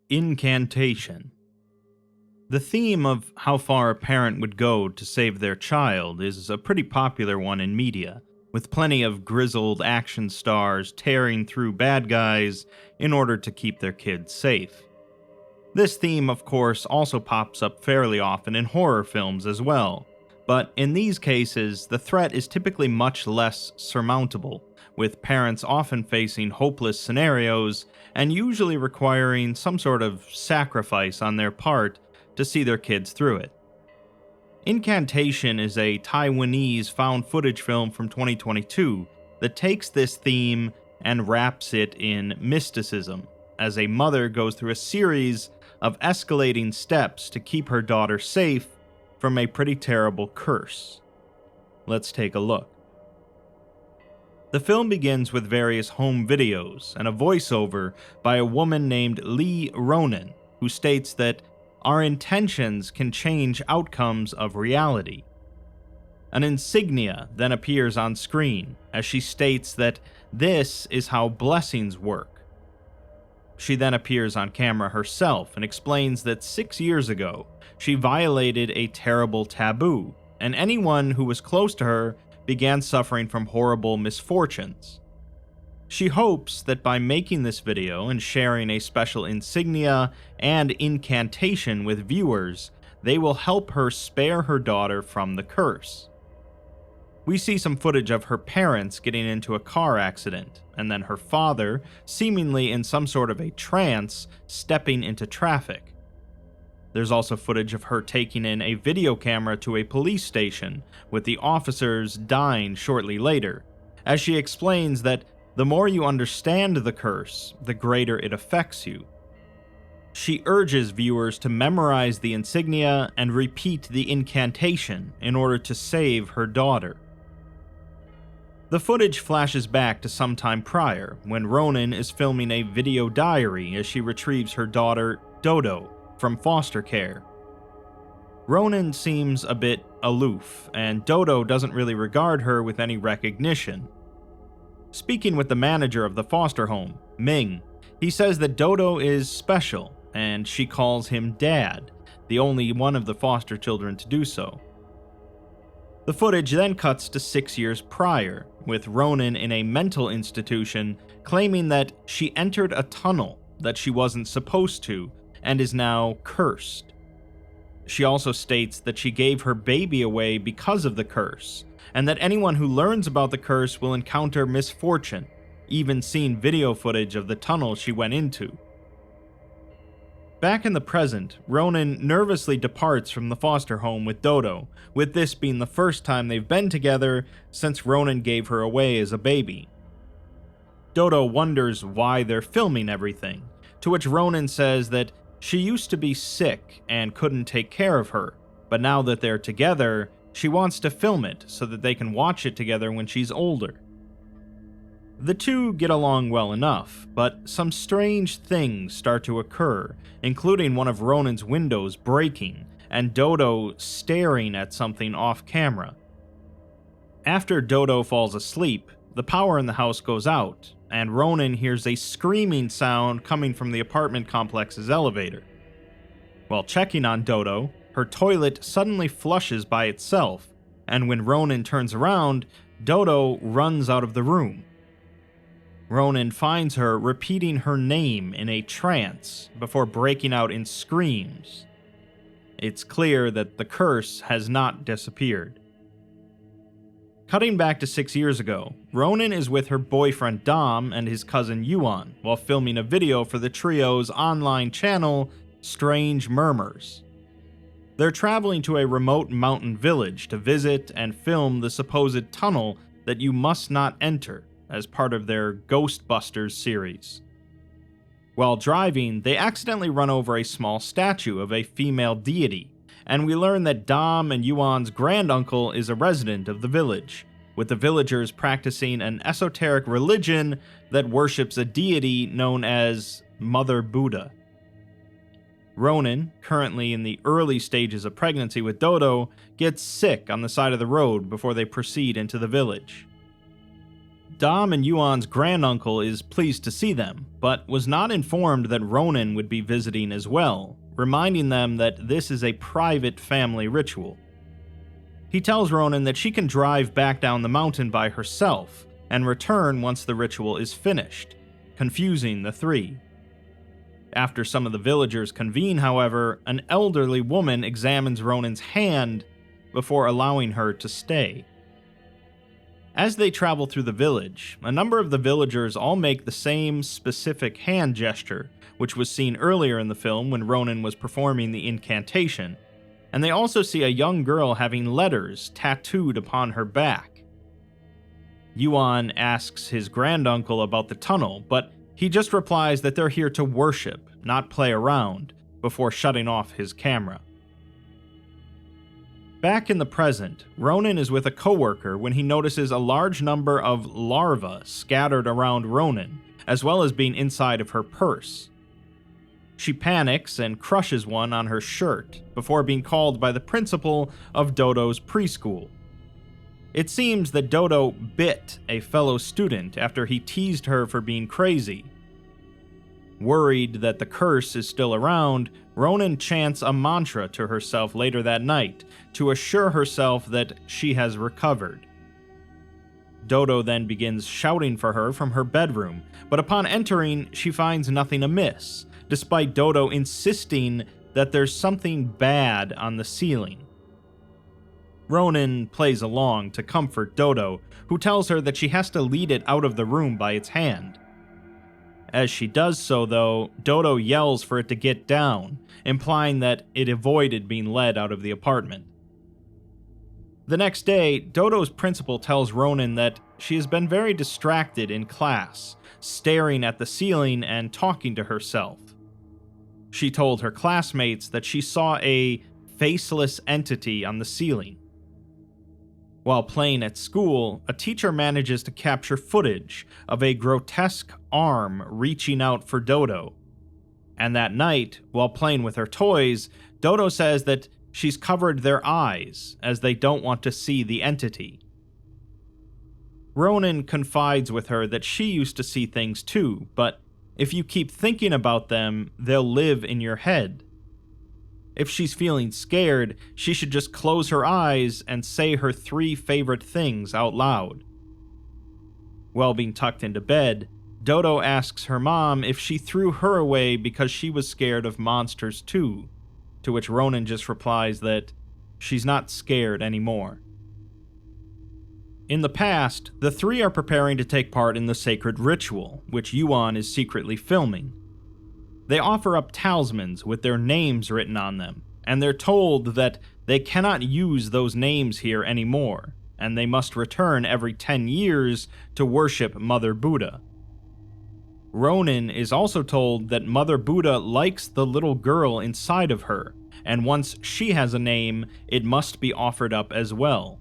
Incantation. The theme of how far a parent would go to save their child is a pretty popular one in media, with plenty of grizzled action stars tearing through bad guys in order to keep their kids safe. This theme, of course, also pops up fairly often in horror films as well, but in these cases, the threat is typically much less surmountable, with parents often facing hopeless scenarios and usually requiring some sort of sacrifice on their part to see their kids through it. Incantation is a Taiwanese found footage film from 2022 that takes this theme and wraps it in mysticism, as a mother goes through a series of escalating steps to keep her daughter safe from a pretty terrible curse. Let's take a look. The film begins with various home videos and a voiceover by a woman named Lee Ronan, who states that our intentions can change outcomes of reality. An insignia then appears on screen as she states that this is how blessings work. She then appears on camera herself and explains that 6 years ago, she violated a terrible taboo, and anyone who was close to her began suffering from horrible misfortunes. She hopes that by making this video and sharing a special insignia and incantation with viewers, they will help her spare her daughter from the curse. We see some footage of her parents getting into a car accident, and then her father, seemingly in some sort of a trance, stepping into traffic. There's also footage of her taking in a video camera to a police station, with the officers dying shortly later, as she explains that the more you understand the curse, the greater it affects you. She urges viewers to memorize the insignia and repeat the incantation in order to save her daughter. The footage flashes back to some time prior, when Ronan is filming a video diary as she retrieves her daughter, Dodo, from foster care. Ronan seems a bit aloof, and Dodo doesn't really regard her with any recognition. Speaking with the manager of the foster home, Ming, he says that Dodo is special, and she calls him Dad, the only one of the foster children to do so. The footage then cuts to 6 years prior, with Ronan in a mental institution claiming that she entered a tunnel that she wasn't supposed to and is now cursed. She also states that she gave her baby away because of the curse, and that anyone who learns about the curse will encounter misfortune, even seeing video footage of the tunnel she went into. Back in the present, Ronan nervously departs from the foster home with Dodo, with this being the first time they've been together since Ronan gave her away as a baby. Dodo wonders why they're filming everything, to which Ronan says that she used to be sick and couldn't take care of her, but now that they're together, she wants to film it so that they can watch it together when she's older. The two get along well enough, but some strange things start to occur, including one of Ronan's windows breaking and Dodo staring at something off camera. After Dodo falls asleep, the power in the house goes out, and Ronan hears a screaming sound coming from the apartment complex's elevator. While checking on Dodo, her toilet suddenly flushes by itself, and when Ronan turns around, Dodo runs out of the room. Ronan finds her repeating her name in a trance before breaking out in screams. It's clear that the curse has not disappeared. Cutting back to 6 years ago, Ronan is with her boyfriend Dom and his cousin Yuan while filming a video for the trio's online channel, Strange Murmurs. They're traveling to a remote mountain village to visit and film the supposed tunnel that you must not enter, as part of their Ghostbusters series. While driving, they accidentally run over a small statue of a female deity, and we learn that Dom and Yuan's granduncle is a resident of the village, with the villagers practicing an esoteric religion that worships a deity known as Mother Buddha. Ronan, currently in the early stages of pregnancy with Dodo, gets sick on the side of the road before they proceed into the village. Dom and Yuan's granduncle is pleased to see them, but was not informed that Ronan would be visiting as well, reminding them that this is a private family ritual. He tells Ronan that she can drive back down the mountain by herself and return once the ritual is finished, confusing the three. After some of the villagers convene, however, an elderly woman examines Ronan's hand before allowing her to stay. As they travel through the village, a number of the villagers all make the same specific hand gesture, which was seen earlier in the film when Ronan was performing the incantation, and they also see a young girl having letters tattooed upon her back. Yuan asks his granduncle about the tunnel, but he just replies that they're here to worship, not play around, before shutting off his camera. Back in the present, Ronan is with a coworker when he notices a large number of larvae scattered around Ronan, as well as being inside of her purse. She panics and crushes one on her shirt before being called by the principal of Dodo's preschool. It seems that Dodo bit a fellow student after he teased her for being crazy. Worried that the curse is still around, Ronan chants a mantra to herself later that night to assure herself that she has recovered. Dodo then begins shouting for her from her bedroom, but upon entering, she finds nothing amiss, despite Dodo insisting that there's something bad on the ceiling. Ronan plays along to comfort Dodo, who tells her that she has to lead it out of the room by its hand. As she does so, though, Dodo yells for it to get down, implying that it avoided being led out of the apartment. The next day, Dodo's principal tells Ronan that she has been very distracted in class, staring at the ceiling and talking to herself. She told her classmates that she saw a faceless entity on the ceiling. While playing at school, a teacher manages to capture footage of a grotesque arm reaching out for Dodo. And that night, while playing with her toys, Dodo says that she's covered their eyes as they don't want to see the entity. Ronan confides with her that she used to see things too, but if you keep thinking about them, they'll live in your head. If she's feeling scared, she should just close her eyes and say her 3 favorite things out loud. While being tucked into bed, Dodo asks her mom if she threw her away because she was scared of monsters too, to which Ronan just replies that she's not scared anymore. In the past, the 3 are preparing to take part in the sacred ritual, which Yuan is secretly filming. They offer up talismans with their names written on them, and they're told that they cannot use those names here anymore, and they must return every 10 years to worship Mother Buddha. Ronan is also told that Mother Buddha likes the little girl inside of her, and once she has a name, it must be offered up as well.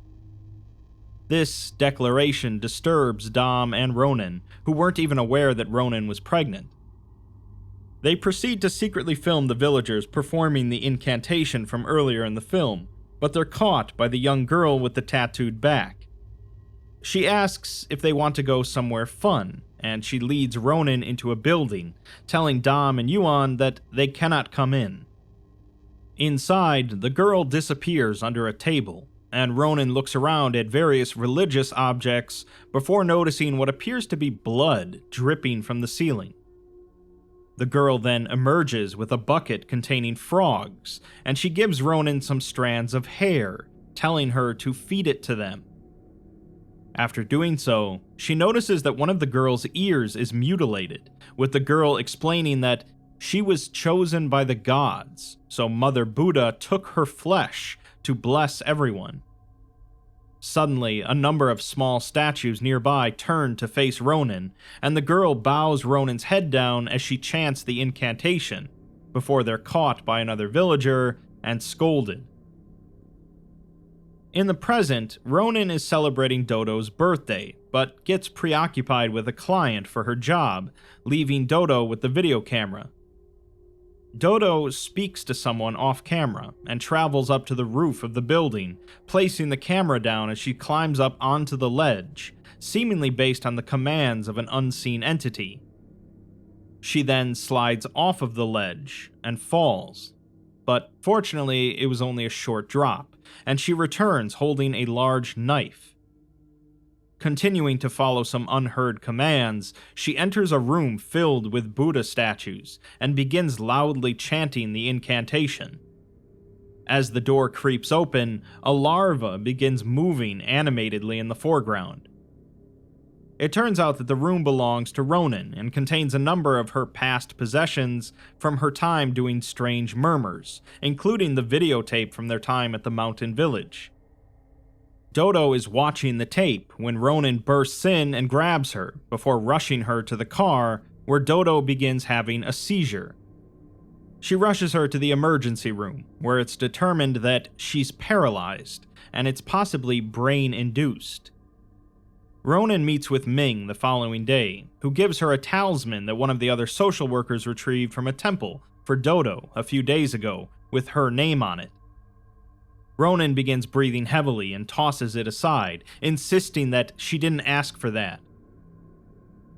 This declaration disturbs Dom and Ronan, who weren't even aware that Ronan was pregnant. They proceed to secretly film the villagers performing the incantation from earlier in the film, but they're caught by the young girl with the tattooed back. She asks if they want to go somewhere fun, and she leads Ronan into a building, telling Dom and Yuan that they cannot come in. Inside, the girl disappears under a table, and Ronan looks around at various religious objects before noticing what appears to be blood dripping from the ceiling. The girl then emerges with a bucket containing frogs, and she gives Ronan some strands of hair, telling her to feed it to them. After doing so, she notices that one of the girl's ears is mutilated, with the girl explaining that she was chosen by the gods, so Mother Buddha took her flesh to bless everyone. Suddenly, a number of small statues nearby turn to face Ronan, and the girl bows Ronan's head down as she chants the incantation, before they're caught by another villager and scolded. In the present, Ronan is celebrating Dodo's birthday, but gets preoccupied with a client for her job, leaving Dodo with the video camera. Dodo speaks to someone off camera and travels up to the roof of the building, placing the camera down as she climbs up onto the ledge, seemingly based on the commands of an unseen entity. She then slides off of the ledge and falls, but fortunately it was only a short drop, and she returns holding a large knife. Continuing to follow some unheard commands, she enters a room filled with Buddha statues and begins loudly chanting the incantation. As the door creeps open, a larva begins moving animatedly in the foreground. It turns out that the room belongs to Ronin and contains a number of her past possessions from her time doing strange murmurs, including the videotape from their time at the mountain village. Dodo is watching the tape when Ronin bursts in and grabs her, before rushing her to the car, where Dodo begins having a seizure. She rushes her to the emergency room, where it's determined that she's paralyzed, and it's possibly brain-induced. Ronin meets with Ming the following day, who gives her a talisman that one of the other social workers retrieved from a temple for Dodo a few days ago, with her name on it. Ronin begins breathing heavily and tosses it aside, insisting that she didn't ask for that.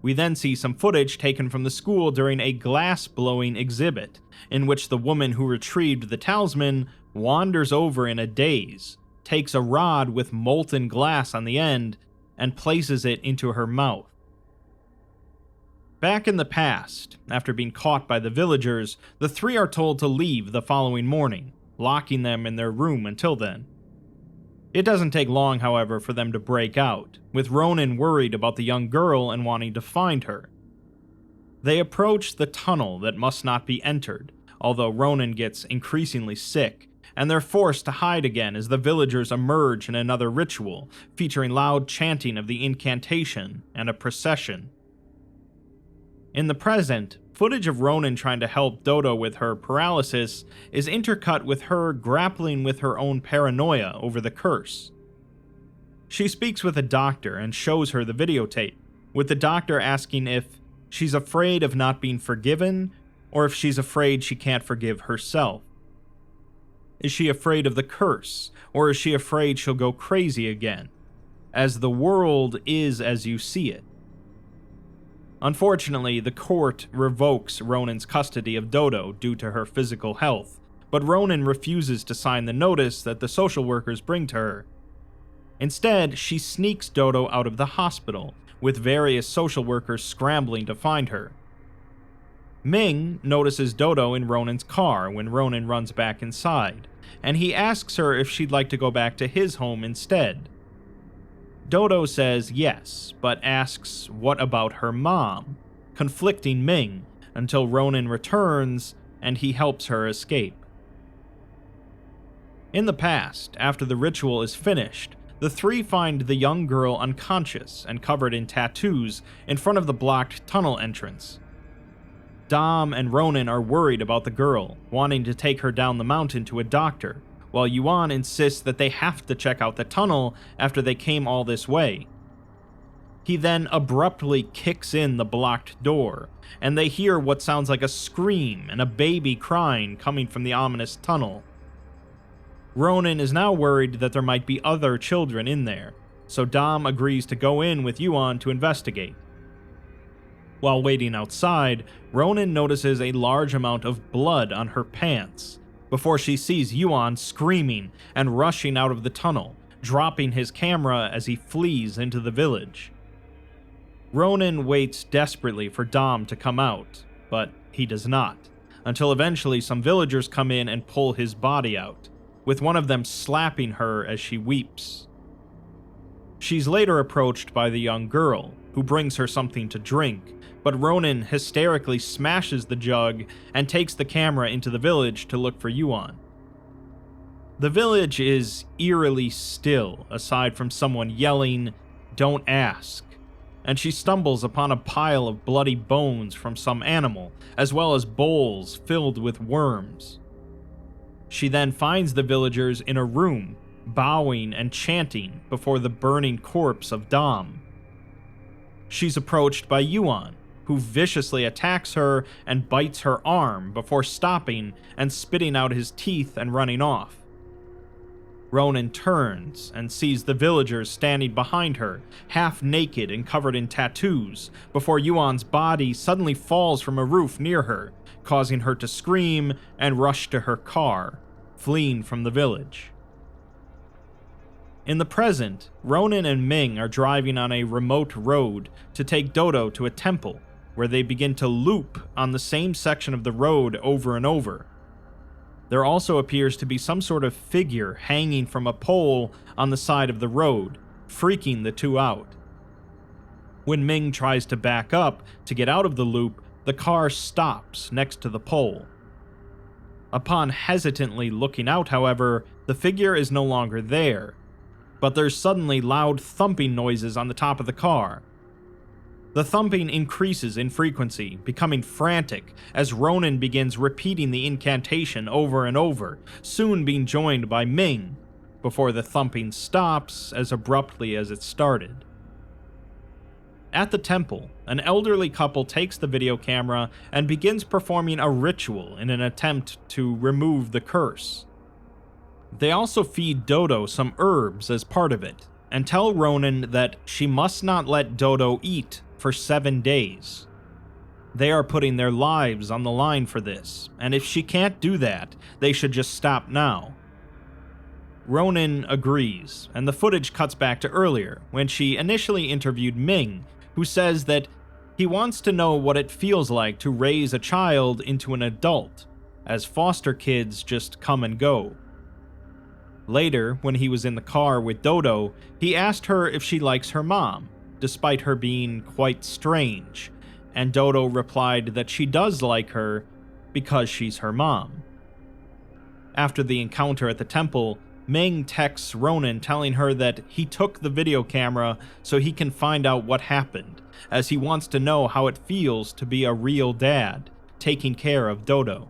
We then see some footage taken from the school during a glass-blowing exhibit, in which the woman who retrieved the talisman wanders over in a daze, takes a rod with molten glass on the end, and places it into her mouth. Back in the past, after being caught by the villagers, the three are told to leave the following morning, locking them in their room until then. It doesn't take long, however, for them to break out, with Ronin worried about the young girl and wanting to find her. They approach the tunnel that must not be entered, although Ronin gets increasingly sick, and they're forced to hide again as the villagers emerge in another ritual, featuring loud chanting of the incantation and a procession. In the present, footage of Ronin trying to help Dodo with her paralysis is intercut with her grappling with her own paranoia over the curse. She speaks with a doctor and shows her the videotape, with the doctor asking if she's afraid of not being forgiven or if she's afraid she can't forgive herself. Is she afraid of the curse, or is she afraid she'll go crazy again, as the world is as you see it? Unfortunately, the court revokes Ronin's custody of Dodo due to her physical health, but Ronin refuses to sign the notice that the social workers bring to her. Instead, she sneaks Dodo out of the hospital, with various social workers scrambling to find her. Ming notices Dodo in Ronin's car when Ronin runs back inside, and he asks her if she'd like to go back to his home instead. Dodo says yes, but asks what about her mom, conflicting Ming until Ronin returns and he helps her escape. In the past, after the ritual is finished, the three find the young girl unconscious and covered in tattoos in front of the blocked tunnel entrance. Dom and Ronin are worried about the girl, wanting to take her down the mountain to a doctor, while Yuan insists that they have to check out the tunnel after they came all this way. He then abruptly kicks in the blocked door, and they hear what sounds like a scream and a baby crying coming from the ominous tunnel. Ronin is now worried that there might be other children in there, so Dom agrees to go in with Yuan to investigate. While waiting outside, Ronin notices a large amount of blood on her pants, before she sees Yuan screaming and rushing out of the tunnel, dropping his camera as he flees into the village. Ronin waits desperately for Dom to come out, but he does not, until eventually some villagers come in and pull his body out, with one of them slapping her as she weeps. She's later approached by the young girl, who brings her something to drink, but Ronin hysterically smashes the jug and takes the camera into the village to look for Yuan. The village is eerily still, aside from someone yelling, "Don't ask," and she stumbles upon a pile of bloody bones from some animal, as well as bowls filled with worms. She then finds the villagers in a room, bowing and chanting before the burning corpse of Dom. She's approached by Yuan, who viciously attacks her and bites her arm before stopping and spitting out his teeth and running off. Ronan turns and sees the villagers standing behind her, half naked and covered in tattoos, before Yuan's body suddenly falls from a roof near her, causing her to scream and rush to her car, fleeing from the village. In the present, Ronan and Ming are driving on a remote road to take Dodo to a temple, where they begin to loop on the same section of the road over and over. There also appears to be some sort of figure hanging from a pole on the side of the road, freaking the two out. When Ming tries to back up to get out of the loop, the car stops next to the pole. Upon hesitantly looking out, however, the figure is no longer there, but there's suddenly loud thumping noises on the top of the car. The thumping increases in frequency, becoming frantic as Ronan begins repeating the incantation over and over, soon being joined by Ming, before the thumping stops as abruptly as it started. At the temple, an elderly couple takes the video camera and begins performing a ritual in an attempt to remove the curse. They also feed Dodo some herbs as part of it, and tell Ronan that she must not let Dodo eat for 7 days. They are putting their lives on the line for this, and if she can't do that, they should just stop now. Ronan agrees, and the footage cuts back to earlier, when she initially interviewed Ming, who says that he wants to know what it feels like to raise a child into an adult, as foster kids just come and go. Later, when he was in the car with Dodo, he asked her if she likes her mom, despite her being quite strange, and Dodo replied that she does like her because she's her mom. After the encounter at the temple, Ming texts Ronan telling her that he took the video camera so he can find out what happened, as he wants to know how it feels to be a real dad, taking care of Dodo.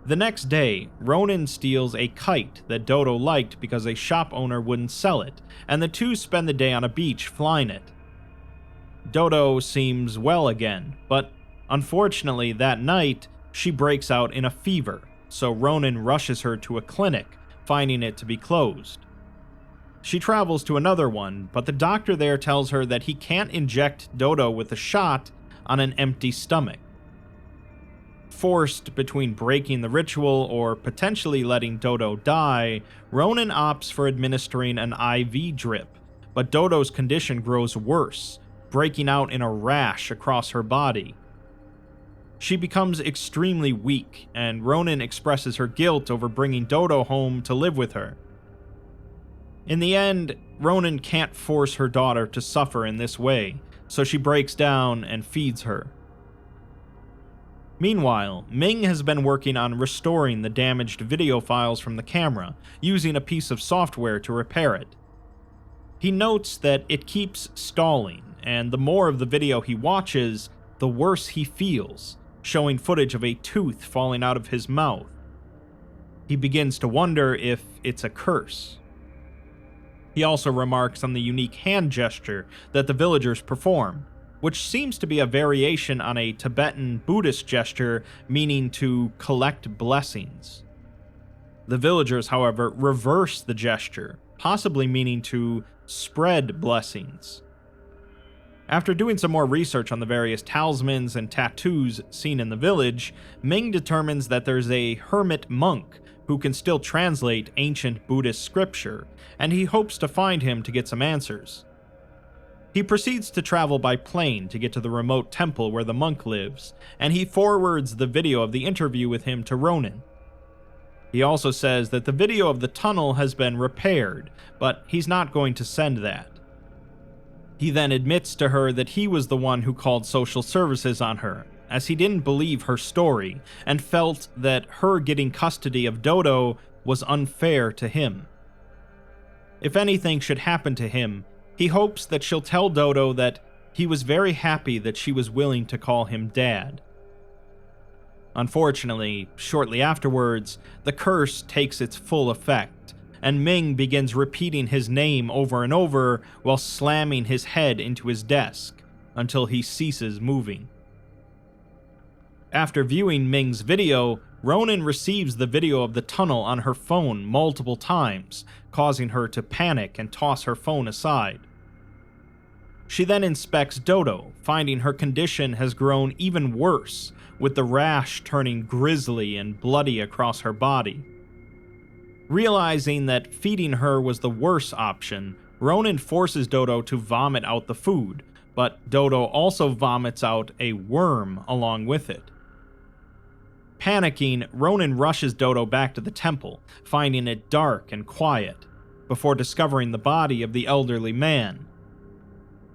The next day, Ronan steals a kite that Dodo liked because a shop owner wouldn't sell it, and the two spend the day on a beach flying it. Dodo seems well again, but unfortunately that night, she breaks out in a fever, so Ronan rushes her to a clinic, finding it to be closed. She travels to another one, but the doctor there tells her that he can't inject Dodo with a shot on an empty stomach. Forced between breaking the ritual or potentially letting Dodo die, Ronan opts for administering an IV drip, but Dodo's condition grows worse, breaking out in a rash across her body. She becomes extremely weak, and Ronan expresses her guilt over bringing Dodo home to live with her. In the end, Ronan can't force her daughter to suffer in this way, so she breaks down and feeds her. Meanwhile, Ming has been working on restoring the damaged video files from the camera, using a piece of software to repair it. He notes that it keeps stalling, and the more of the video he watches, the worse he feels, showing footage of a tooth falling out of his mouth. He begins to wonder if it's a curse. He also remarks on the unique hand gesture that the villagers perform, which seems to be a variation on a Tibetan Buddhist gesture meaning to collect blessings. The villagers, however, reverse the gesture, possibly meaning to spread blessings. After doing some more research on the various talismans and tattoos seen in the village, Ming determines that there's a hermit monk who can still translate ancient Buddhist scripture, and he hopes to find him to get some answers. He proceeds to travel by plane to get to the remote temple where the monk lives, and he forwards the video of the interview with him to Ronan. He also says that the video of the tunnel has been repaired, but he's not going to send that. He then admits to her that he was the one who called social services on her, as he didn't believe her story, and felt that her getting custody of Dodo was unfair to him. If anything should happen to him, he hopes that she'll tell Dodo that he was very happy that she was willing to call him Dad. Unfortunately, shortly afterwards, the curse takes its full effect, and Ming begins repeating his name over and over while slamming his head into his desk, until he ceases moving. After viewing Ming's video, Ronan receives the video of the tunnel on her phone multiple times, causing her to panic and toss her phone aside. She then inspects Dodo, finding her condition has grown even worse, with the rash turning grisly and bloody across her body. Realizing that feeding her was the worst option, Ronan forces Dodo to vomit out the food, but Dodo also vomits out a worm along with it. Panicking, Ronan rushes Dodo back to the temple, finding it dark and quiet, before discovering the body of the elderly man.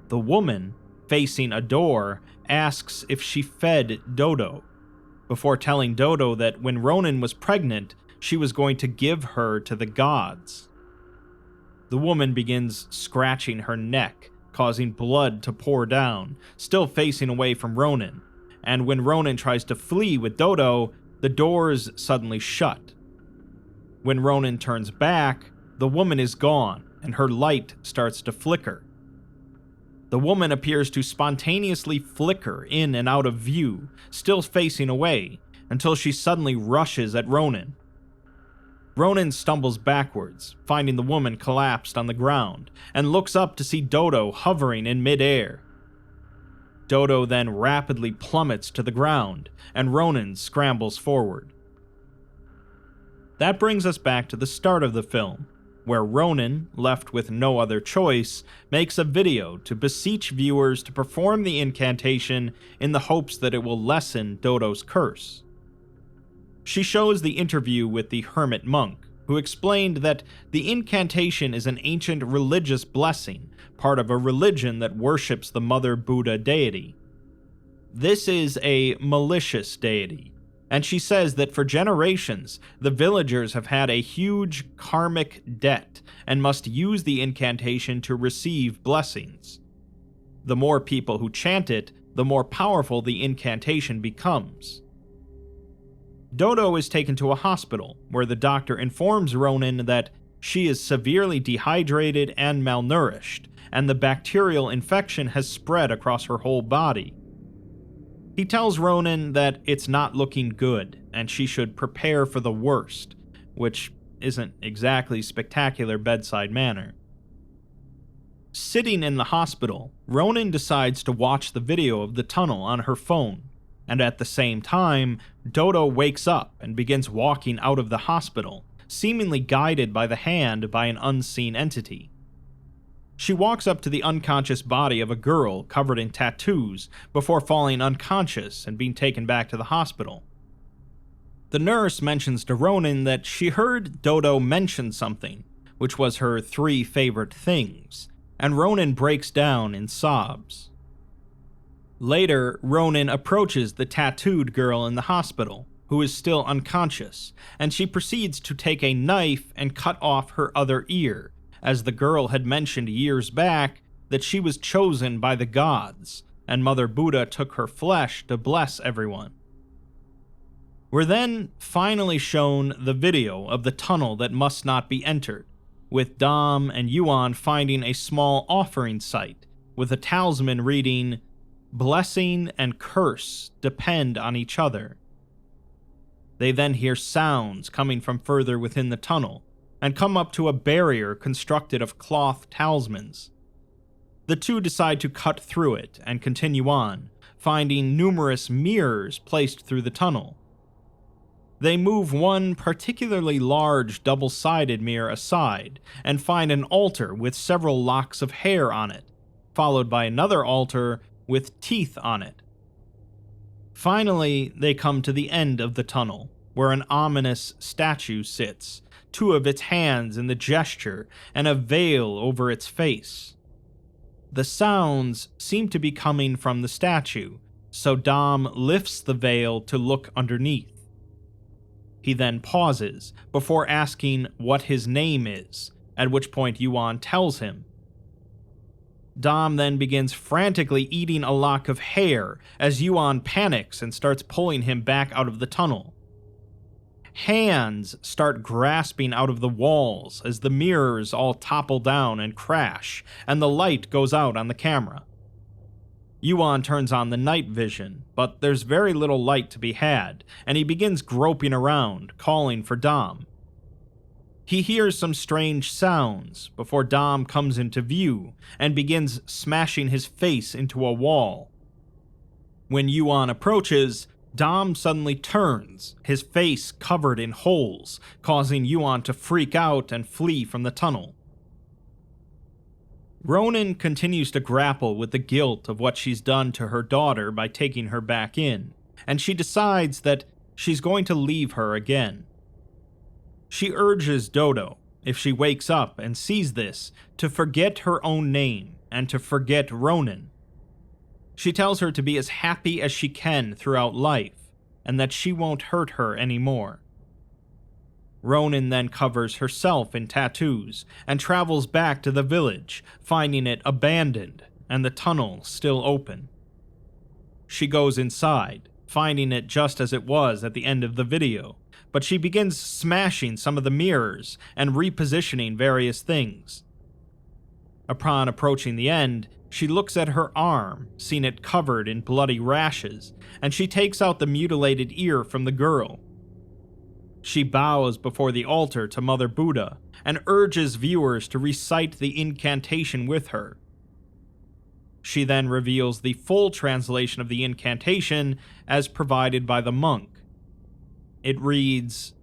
The woman, facing a door, asks if she fed Dodo, before telling Dodo that when Ronan was pregnant, she was going to give her to the gods. The woman begins scratching her neck, causing blood to pour down, still facing away from Ronan, and when Ronan tries to flee with Dodo, the doors suddenly shut. When Ronan turns back, the woman is gone, and her light starts to flicker. The woman appears to spontaneously flicker in and out of view, still facing away, until she suddenly rushes at Ronan. Ronan stumbles backwards, finding the woman collapsed on the ground, and looks up to see Dodo hovering in midair. Dodo then rapidly plummets to the ground, and Ronan scrambles forward. That brings us back to the start of the film, where Ronan, left with no other choice, makes a video to beseech viewers to perform the incantation in the hopes that it will lessen Dodo's curse. She shows the interview with the hermit monk, who explained that the incantation is an ancient religious blessing, part of a religion that worships the Mother Buddha deity. This is a malicious deity, and she says that for generations, the villagers have had a huge karmic debt and must use the incantation to receive blessings. The more people who chant it, the more powerful the incantation becomes. Dodo is taken to a hospital, where the doctor informs Ronan that she is severely dehydrated and malnourished, and the bacterial infection has spread across her whole body. He tells Ronan that it's not looking good, and she should prepare for the worst, which isn't exactly spectacular bedside manner. Sitting in the hospital, Ronan decides to watch the video of the tunnel on her phone, and at the same time, Dodo wakes up and begins walking out of the hospital, seemingly guided by the hand by an unseen entity. She walks up to the unconscious body of a girl covered in tattoos before falling unconscious and being taken back to the hospital. The nurse mentions to Ronan that she heard Dodo mention something, which was her 3 favorite things, and Ronan breaks down in sobs. Later, Ronan approaches the tattooed girl in the hospital, who is still unconscious, and she proceeds to take a knife and cut off her other ear, as the girl had mentioned years back that she was chosen by the gods, and Mother Buddha took her flesh to bless everyone. We're then finally shown the video of the tunnel that must not be entered, with Dom and Yuan finding a small offering site, with a talisman reading, "Blessing and curse depend on each other." They then hear sounds coming from further within the tunnel, and come up to a barrier constructed of cloth talismans. The two decide to cut through it and continue on, finding numerous mirrors placed through the tunnel. They move one particularly large double-sided mirror aside and find an altar with several locks of hair on it, followed by another altar with teeth on it. Finally, they come to the end of the tunnel, where an ominous statue sits, 2 of its hands in the gesture, and a veil over its face. The sounds seem to be coming from the statue, so Dom lifts the veil to look underneath. He then pauses, before asking what his name is, at which point Yuan tells him. Dom then begins frantically eating a lock of hair, as Yuan panics and starts pulling him back out of the tunnel. Hands start grasping out of the walls as the mirrors all topple down and crash, and the light goes out on the camera. Yuan turns on the night vision, but there's very little light to be had, and he begins groping around, calling for Dom. He hears some strange sounds before Dom comes into view and begins smashing his face into a wall. When Yuan approaches, Dom suddenly turns, his face covered in holes, causing Yuan to freak out and flee from the tunnel. Ronan continues to grapple with the guilt of what she's done to her daughter by taking her back in, and she decides that she's going to leave her again. She urges Dodo, if she wakes up and sees this, to forget her own name and to forget Ronan. She tells her to be as happy as she can throughout life, and that she won't hurt her anymore. Ronan then covers herself in tattoos and travels back to the village, finding it abandoned and the tunnel still open. She goes inside, finding it just as it was at the end of the video, but she begins smashing some of the mirrors and repositioning various things. Upon approaching the end, she looks at her arm, seeing it covered in bloody rashes, and she takes out the mutilated ear from the girl. She bows before the altar to Mother Buddha and urges viewers to recite the incantation with her. She then reveals the full translation of the incantation as provided by the monk. It reads,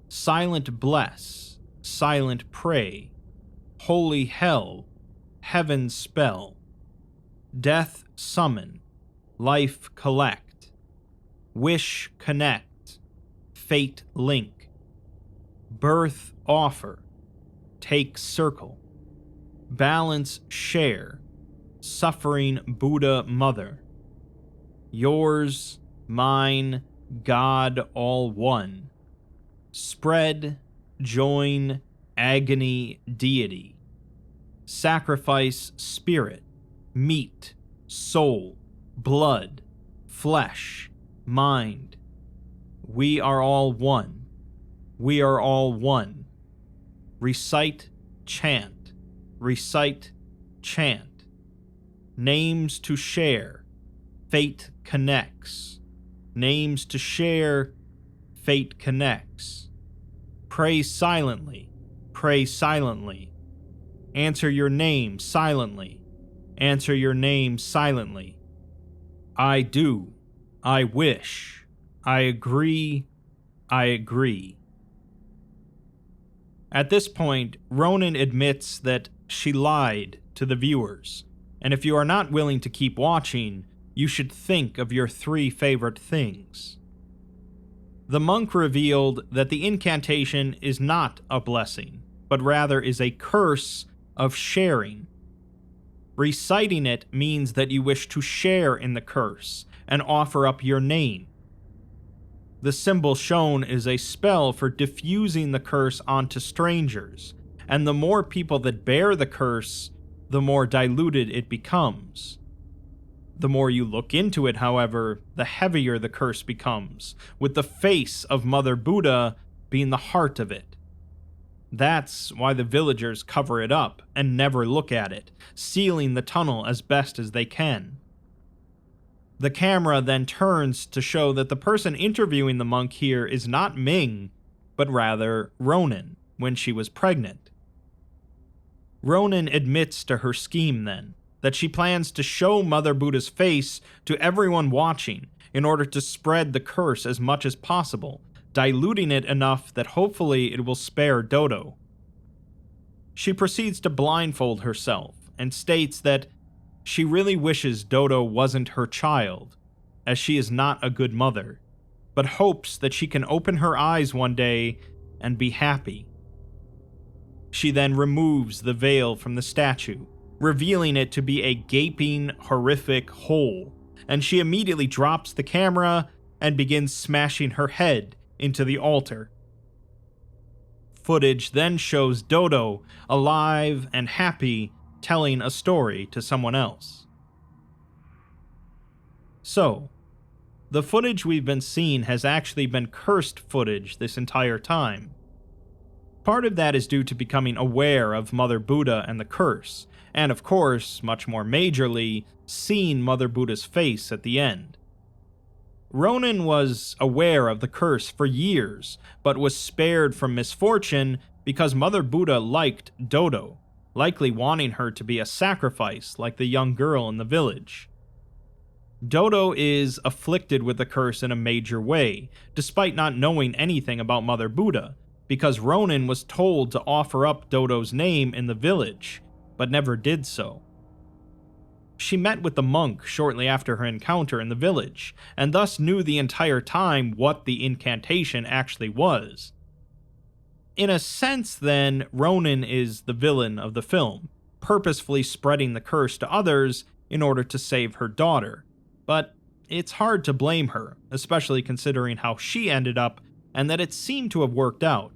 "Silent bless, silent pray, holy hell, heaven spell, death summon, life collect, wish connect, fate link, birth offer, take circle, balance share, suffering Buddha mother, yours, mine, God all one, spread, join, agony deity, sacrifice spirit, meat, soul, blood, flesh, mind. We are all one. We are all one. Recite, chant. Recite, chant. Names to share. Fate connects. Names to share. Fate connects. Pray silently. Pray silently. Answer your name silently. Answer your name silently. I do. I wish. I agree. I agree." At this point, Ronan admits that she lied to the viewers, and if you are not willing to keep watching, you should think of your 3 favorite things. The monk revealed that the incantation is not a blessing, but rather is a curse of sharing. Reciting it means that you wish to share in the curse and offer up your name. The symbol shown is a spell for diffusing the curse onto strangers, and the more people that bear the curse, the more diluted it becomes. The more you look into it, however, the heavier the curse becomes, with the face of Mother Buddha being the heart of it. That's why the villagers cover it up and never look at it, sealing the tunnel as best as they can. The camera then turns to show that the person interviewing the monk here is not Ming, but rather Ronan, when she was pregnant. Ronan admits to her scheme then, that she plans to show Mother Buddha's face to everyone watching in order to spread the curse as much as possible, diluting it enough that hopefully it will spare Dodo. She proceeds to blindfold herself and states that she really wishes Dodo wasn't her child, as she is not a good mother, but hopes that she can open her eyes one day and be happy. She then removes the veil from the statue, revealing it to be a gaping, horrific hole, and she immediately drops the camera and begins smashing her head into the altar. Footage then shows Dodo alive and happy, telling a story to someone else. So, the footage we've been seeing has actually been cursed footage this entire time. Part of that is due to becoming aware of Mother Buddha and the curse, and of course, much more majorly, seeing Mother Buddha's face at the end. Ronan was aware of the curse for years, but was spared from misfortune because Mother Buddha liked Dodo, likely wanting her to be a sacrifice like the young girl in the village. Dodo is afflicted with the curse in a major way, despite not knowing anything about Mother Buddha, because Ronan was told to offer up Dodo's name in the village, but never did so. She met with the monk shortly after her encounter in the village, and thus knew the entire time what the incantation actually was. In a sense, then, Ronan is the villain of the film, purposefully spreading the curse to others in order to save her daughter. But it's hard to blame her, especially considering how she ended up and that it seemed to have worked out.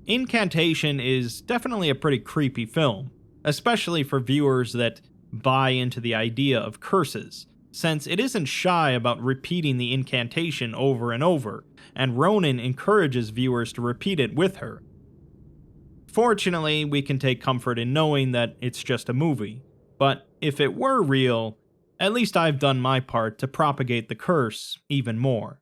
Incantation is definitely a pretty creepy film, especially for viewers that buy into the idea of curses, since it isn't shy about repeating the incantation over and over, and Ronan encourages viewers to repeat it with her. Fortunately, we can take comfort in knowing that it's just a movie, but if it were real, at least I've done my part to propagate the curse even more.